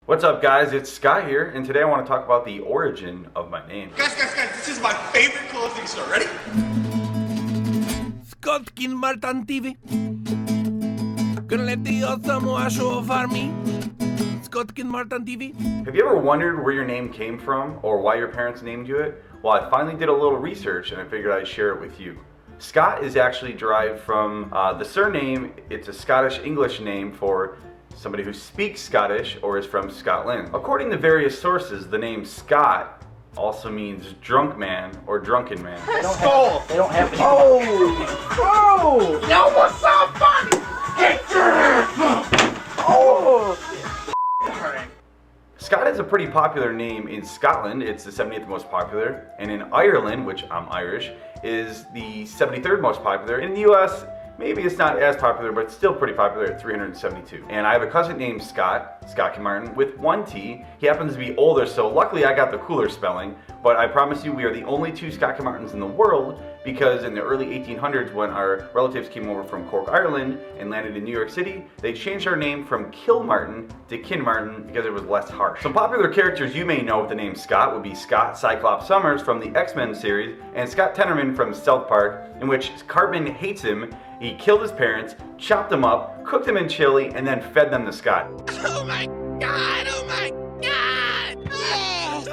What's up, guys? It's Scott here, and today I want to talk about the origin of my name. Guys, this is my favorite clothing store. Ready? Scott Martin TV. Krętio samo farmi. Scott Martin TV. Have you ever wondered where your name came from or why your parents named you it? Well, I finally did a little research and I figured I'd share it with you. Scott is actually derived from the surname. It's a Scottish English name for somebody who speaks Scottish or is from Scotland. According to various sources, the name Scott also means drunk man or drunken man. They don't have any. Oh! Yo, what's up, buddy? Get your hands up! Oh! Scott is a pretty popular name in Scotland. It's the 70th most popular. And in Ireland, which I'm Irish, is the 73rd most popular. In the US, maybe it's not as popular, but it's still pretty popular at 372. And I have a cousin named Scott Martin, with one T. He happens to be older, so luckily I got the cooler spelling. But I promise you, we are the only two Scott Martins in the world, because in the early 1800s, when our relatives came over from Cork, Ireland, and landed in New York City, they changed our name from Kilmartin to Kinmartin because it was less harsh. Some popular characters you may know with the name Scott would be Scott Cyclops Summers from the X-Men series, and Scott Tenorman from South Park, in which Cartman hates him. He killed his parents, chopped them up, cooked them in chili, and then fed them to Scott. Oh my god! Oh my god! Yes!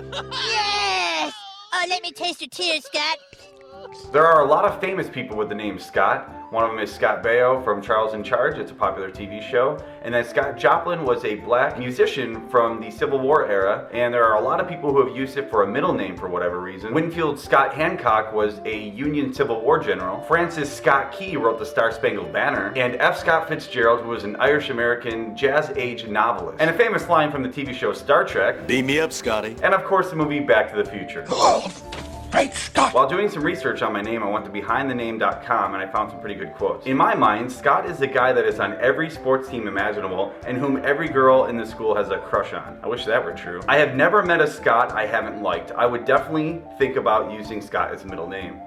Yes! Oh, let me taste your tears, Scott. There are a lot of famous people with the name Scott. One of them is Scott Baio from Charles in Charge. It's a popular TV show. And then Scott Joplin was a black musician from the Civil War era. And there are a lot of people who have used it for a middle name for whatever reason. Winfield Scott Hancock was a Union Civil War general. Francis Scott Key wrote the Star-Spangled Banner. And F. Scott Fitzgerald, who was an Irish-American jazz-age novelist. And a famous line from the TV show Star Trek. Beam me up, Scotty. And of course the movie Back to the Future. Great Scott! While doing some research on my name, I went to behindthename.com and I found some pretty good quotes. In my mind, Scott is the guy that is on every sports team imaginable and whom every girl in the school has a crush on. I wish that were true. I have never met a Scott I haven't liked. I would definitely think about using Scott as a middle name.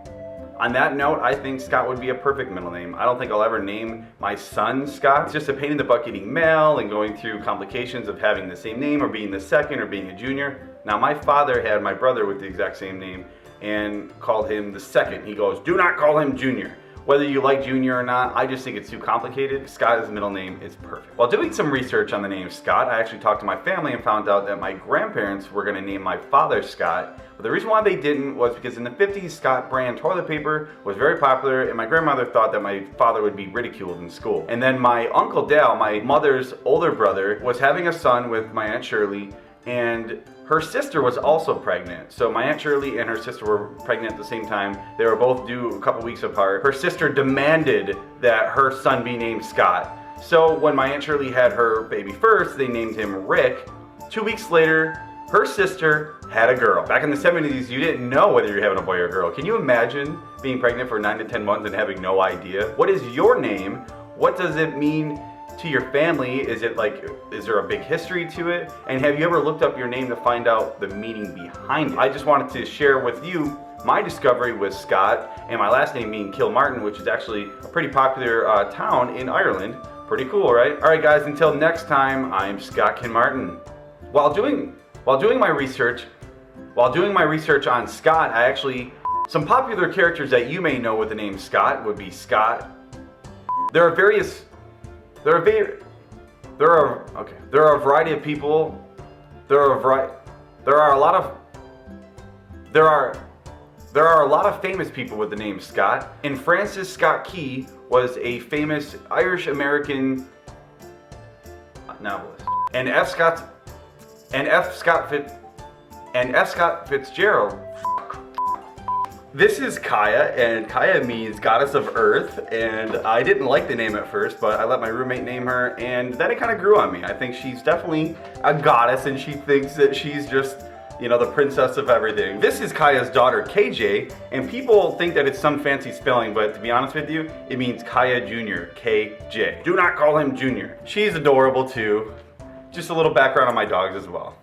On that note, I think Scott would be a perfect middle name. I don't think I'll ever name my son Scott. It's just a pain in the butt getting mail and going through complications of having the same name or being the second or being a junior. Now, my father had my brother with the exact same name and called him the second. He goes, do not call him Junior. Whether you like Junior or not, I just think it's too complicated. Scott as a middle name is perfect. While doing some research on the name Scott, I actually talked to my family and found out that my grandparents were gonna name my father Scott. But the reason why they didn't was because in the 50s, Scott brand toilet paper was very popular, and my grandmother thought that my father would be ridiculed in school. And then my Uncle Dal, my mother's older brother, was having a son with my Aunt Shirley, and her sister was also pregnant. So my Aunt Shirley and her sister were pregnant at the same time. They were both due a couple weeks apart. Her sister demanded that her son be named Scott. So when my Aunt Shirley had her baby first, they named him Rick. 2 weeks later, her sister had a girl. Back in the 70s, you didn't know whether you're having a boy or a girl. Can you imagine being pregnant for 9 to 10 months and having no idea? What is your name? What does it mean to your family? Is there a big history to it? And have you ever looked up your name to find out the meaning behind it? I just wanted to share with you my discovery with Scott, and my last name being Kilmartin, which is actually a pretty popular town in Ireland. Pretty cool, right? All right, guys, until next time, I'm Scott Kilmartin. While doing my research on Scott, I actually, some popular characters that you may know with the name Scott would be Scott. There are a variety of people. There are a lot of famous people with the name Scott. And Francis Scott Key was a famous Irish-American novelist. And F. Scott Fitzgerald. This is Kaya, and Kaya means goddess of earth, and I didn't like the name at first, but I let my roommate name her, and then it kind of grew on me. I think she's definitely a goddess, and she thinks that she's just, you know, the princess of everything. This is Kaya's daughter, KJ, and people think that it's some fancy spelling, but to be honest with you, it means Kaya Jr., KJ. Do not call him Junior. She's adorable too. Just a little background on my dogs as well.